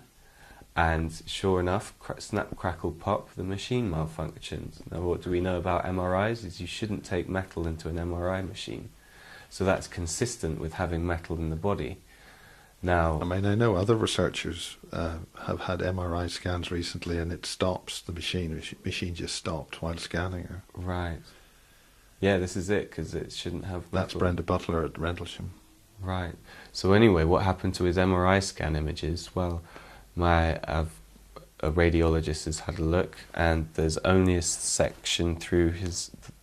and sure enough, snap, crackle, pop, the machine malfunctioned. Now, what do we know about MRIs is you shouldn't take metal into an MRI machine. So that's consistent with having metal in the body. Now, I mean, I know other researchers have had MRI scans recently, and it stops the machine. The machine just stopped while scanning her. Right. Yeah, this is it, because it shouldn't have metal. That's Brenda Butler at Rendlesham. Right. So anyway, what happened to his MRI scan images? Well, a radiologist has had a look, and there's only a section through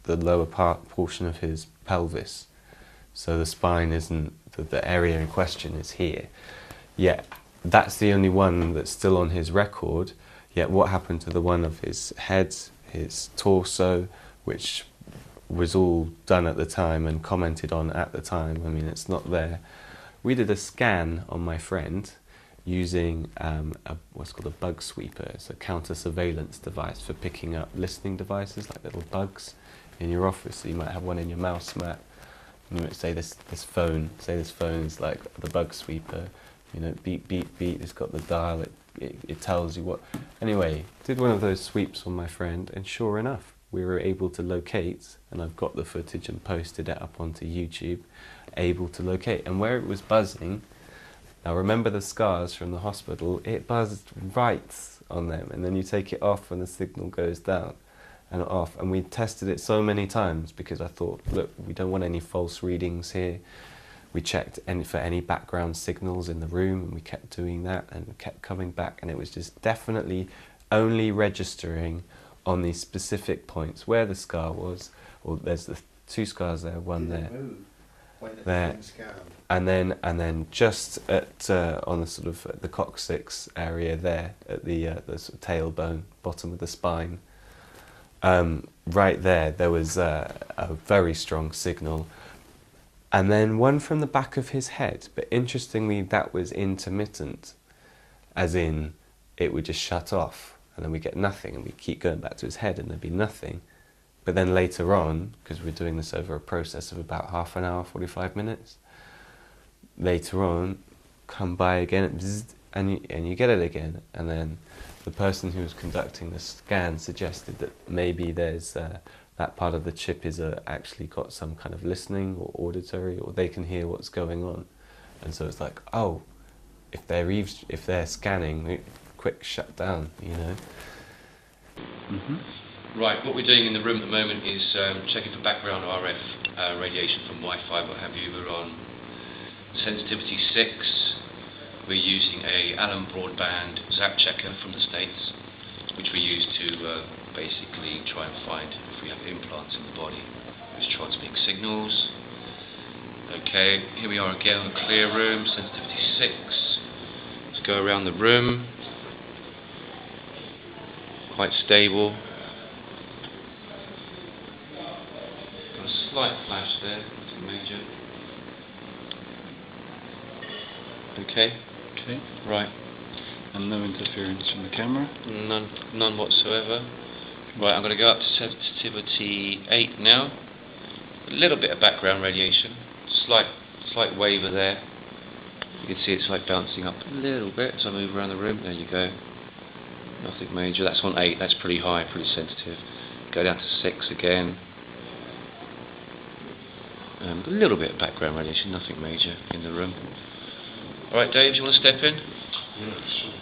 the lower portion of his pelvis. So the spine isn't, the area in question is here. Yet, that's the only one that's still on his record. Yet what happened to the one of his head, his torso, which was all done at the time and commented on at the time? I mean, it's not there. We did a scan on my friend using what's called a bug sweeper. It's a counter surveillance device for picking up listening devices, like little bugs in your office. So you might have one in your mouse mat. You know, say this phone is like the bug sweeper. You know, beep, beep, beep. It's got the dial. It tells you what. Anyway, did one of those sweeps on my friend, and sure enough, we were able to locate, and I've got the footage and posted it up onto YouTube, able to locate. And where it was buzzing, now remember the scars from the hospital, it buzzed right on them, and then you take it off when the signal goes down and off. And we tested it so many times because I thought, look, we don't want any false readings here. We checked for any background signals in the room, and we kept doing that, and we kept coming back, and it was just definitely only registering on these specific points where the scar was. Or there's the 2 scars there, one there, there, and then just at on the sort of the coccyx area there, at the sort of tailbone, bottom of the spine. Right there was a very strong signal. And then one from the back of his head, but interestingly that was intermittent, as in it would just shut off, and then we get nothing, and we keep going back to his head and there'd be nothing. But then later on, because we're doing this over a process of about half an hour, 45 minutes, later on, come by again, and you get it again, and then the person who was conducting the scan suggested that maybe there's that part of the chip is actually got some kind of listening or auditory, or they can hear what's going on. And so it's like, oh, if they're scanning, quick shut down, you know. Mm-hmm. Right, what we're doing in the room at the moment is checking for background RF radiation from Wi-Fi, what have you. We're on sensitivity 6. We're using a Allen broadband zap checker from the States, which we use to basically try and find if we have implants in the body, which transmit signals. Okay, here we are again in the clear room, sensitivity 6. Let's go around the room. Quite stable. Got a slight flash there, nothing major. Okay. Okay. Right. And no interference from the camera? None whatsoever. Right, I'm going to go up to sensitivity 8 now. A little bit of background radiation. Slight waver there. You can see it's like bouncing up a little bit as I move around the room. There you go. Nothing major. That's on 8. That's pretty high, pretty sensitive. Go down to 6 again. A little bit of background radiation. Nothing major in the room. Alright, Dave, do you want to step in? Yeah, sure.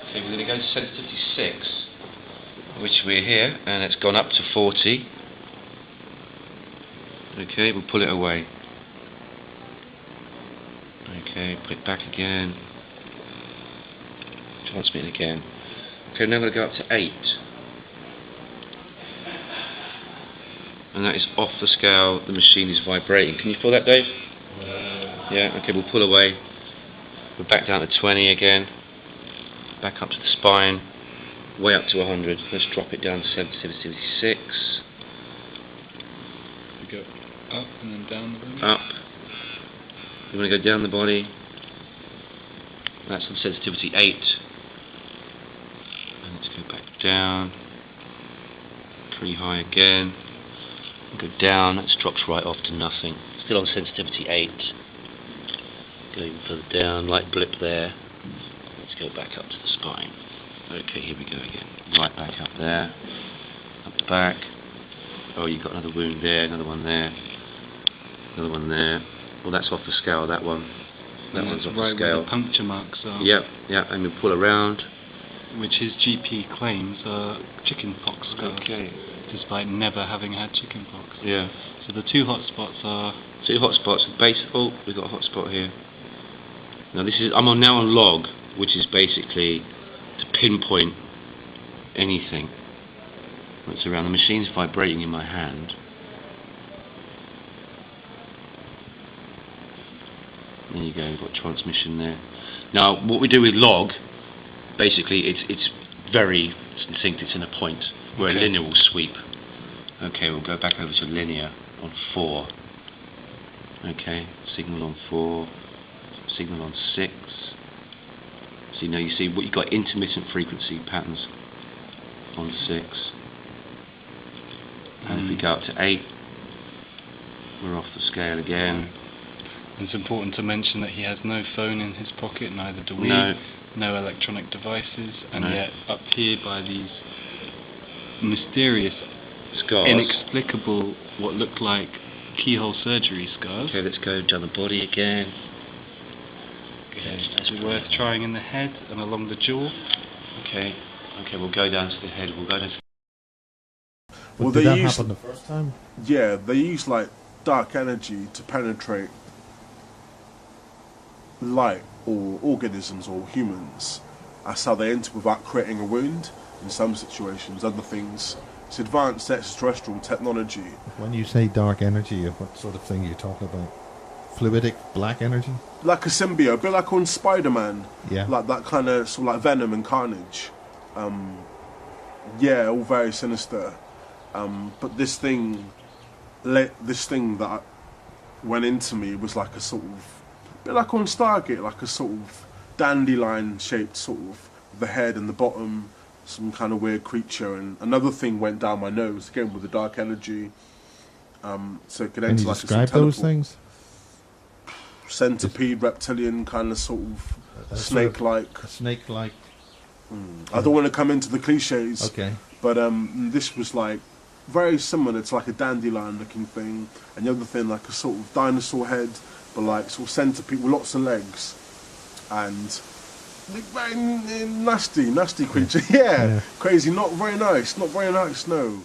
Okay, we're going to go to sensitivity 6, which we're here, and it's gone up to 40. Okay, we'll pull it away. Okay, put it back again. Transmit it again. Okay, now I'm going to go up to 8. And that is off the scale, the machine is vibrating. Can you feel that, Dave? Yeah, okay, we'll pull away. We're back down to 20 again. Back up to the spine. Way up to 100. Let's drop it down to sensitivity 6. We go up and then down the body? Up. You want to go down the body. That's on sensitivity 8. And let's go back down. Pretty high again. Go down, that drops right off to nothing. Still on sensitivity 8. Go even further down, light blip there. Let's go back up to the spine. Okay, here we go again. Right back up there. Up the back. Oh, you've got another wound there, another one there. Another one there. Well, that's off the scale, that one. That one's off the scale. Where the puncture marks are. Yep, yep, and we pull around. Which his GP claims are chicken pox scars. Okay. Despite never having had chicken pox. Yeah. So the 2 hot spots are... 2 hot spots. Oh, we've got a hot spot here. Now this is, I'm now on log, which is basically to pinpoint anything that's around. The machine's vibrating in my hand. There you go, we've got transmission there. Now what we do with log, basically it's very succinct, it's in a point where a linear will sweep. Okay, we'll go back over to linear on 4. Okay, signal on 4, signal on 6. So now you see what you've got, intermittent frequency patterns on 6. And if we go up to 8, we're off the scale again. It's important to mention that he has no phone in his pocket, neither do we. No electronic devices, and yet up here by these mysterious, scars, inexplicable, what look like keyhole surgery scars. Okay, let's go down the body again. Okay, is it worth trying in the head and along the jaw? Okay, we'll go down to the head. We'll go down to... Well, did that happen the first time? Yeah, they use like dark energy to penetrate light or organisms or humans. That's how they enter without creating a wound in some situations. Other things, it's advanced extraterrestrial technology. When you say dark energy, what sort of thing are you talking about? Fluidic black energy? Like a symbiote, a bit like on Spider-Man. Yeah. Like that kind of, sort of like Venom and Carnage. Yeah, all very sinister. But this thing that went into me was like a sort of, a bit like on Stargate, like a sort of dandelion-shaped sort of, the head and the bottom, some kind of weird creature, and another thing went down my nose, again with the dark energy. So it could enter like a sort of describe those things? Centipede, reptilian, kind of sort of snake-like. Sort of snake-like. I don't want to come into the cliches. Okay. But this was like very similar to like a dandelion-looking thing, and the other thing like a sort of dinosaur head, but like sort of centipede with lots of legs, and very nasty creature. Yeah, crazy. Not very nice. No.